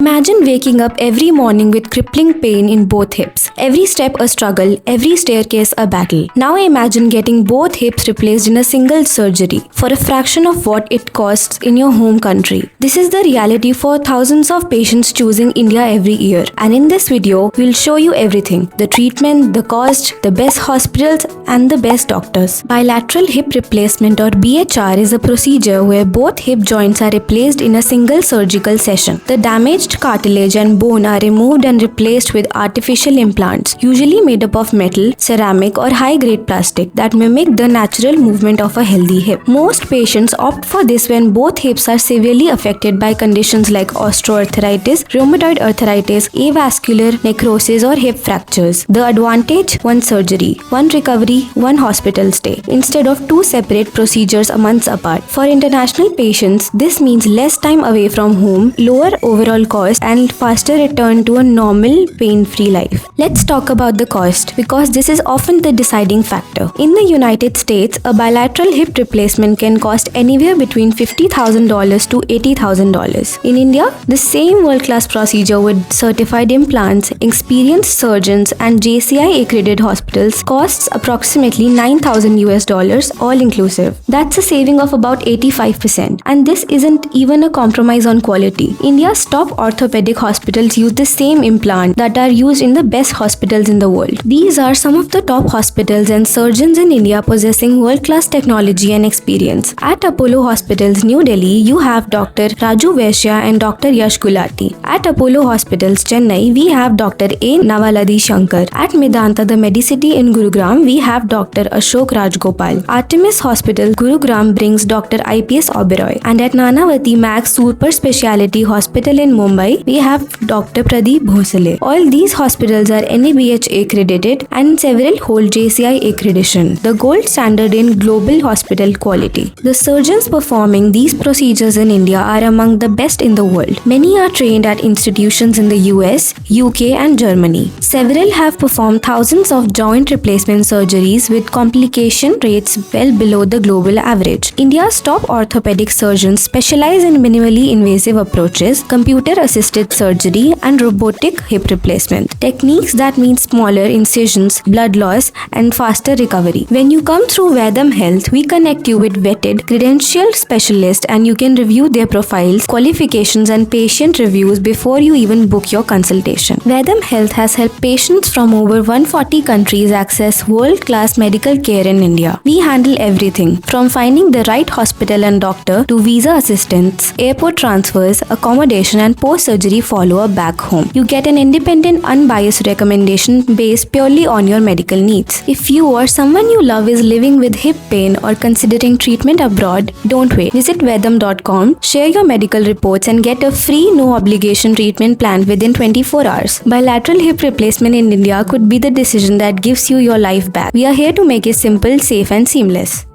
Imagine waking up every morning with crippling pain in both hips. Every step a struggle, every staircase a battle. Now imagine getting both hips replaced in a single surgery for a fraction of what it costs in your home country. This is the reality for thousands of patients choosing India every year. And in this video, we'll show you everything. The treatment, the cost, the best hospitals, and the best doctors. Bilateral hip replacement or BHR is a procedure where both hip joints are replaced in a single surgical session. The damaged cartilage and bone are removed and replaced with artificial implants, usually made up of metal, ceramic, or high-grade plastic that mimic the natural movement of a healthy hip. Most patients opt for this when both hips are severely affected by conditions like osteoarthritis, rheumatoid arthritis, avascular, necrosis, or hip fractures. The advantage: one surgery, one recovery, one hospital stay, instead of two separate procedures a month apart. For international patients, this means less time away from home, lower overall cost, and faster return to a normal, pain-free life. Let's talk about the cost, because this is often the deciding factor. In the United States, a bilateral hip replacement can cost anywhere between $50,000 to $80,000. In India, the same world-class procedure with certified implants, experienced surgeons, and JCI-accredited hospitals costs approximately $9,000 all inclusive. That's a saving of about 85%. And this isn't even a compromise on quality. India's top orthopedic hospitals use the same implant that are used in the best hospitals in the world. These are some of the top hospitals and surgeons in India possessing world-class technology and experience. At Apollo Hospitals, New Delhi, you have Dr. Raju Vaishya and Dr. Yash Gulati. At Apollo Hospitals, Chennai, we have Dr. A. Navaladi Shankar. At Medanta, the Medicity in Gurugram, we have Dr. Ashok Rajgopal. Artemis Hospital, Gurugram brings Dr. IPS Oberoi. And at Nanavati Max Super Speciality Hospital in Mumbai, we have Dr. Pradeep Bhosale. All these hospitals are NABH accredited and several hold JCI accreditation, the gold standard in global hospital quality. The surgeons performing these procedures in India are among the best in the world. Many are trained at institutions in the US, UK, and Germany. Several have performed thousands of joint replacement surgeries with complication rates well below the global average. India's top orthopedic surgeons specialize in minimally invasive approaches, computer-assisted surgery, and robotic hip replacement. Techniques that mean smaller incisions, blood loss, and faster recovery. When you come through Vaidam Health, we connect you with vetted, credentialed specialists, and you can review their profiles, qualifications, and patient reviews before you even book your consultation. Vaidam Health has helped patients from over 140 countries access world-class medical care in India. We handle everything from finding the right hospital and doctor to visa assistance, airport transfers, accommodation, and post-surgery follow-up back home. You get an independent, unbiased recommendation based purely on your medical needs. If you or someone you love is living with hip pain or considering treatment abroad, don't wait. Visit Vaidam.com, share your medical reports, and get a free, no-obligation treatment plan within 24 hours. Bilateral hip replacement in India could be the decision that gives you your life back. We are here to make it simple, safe, and seamless.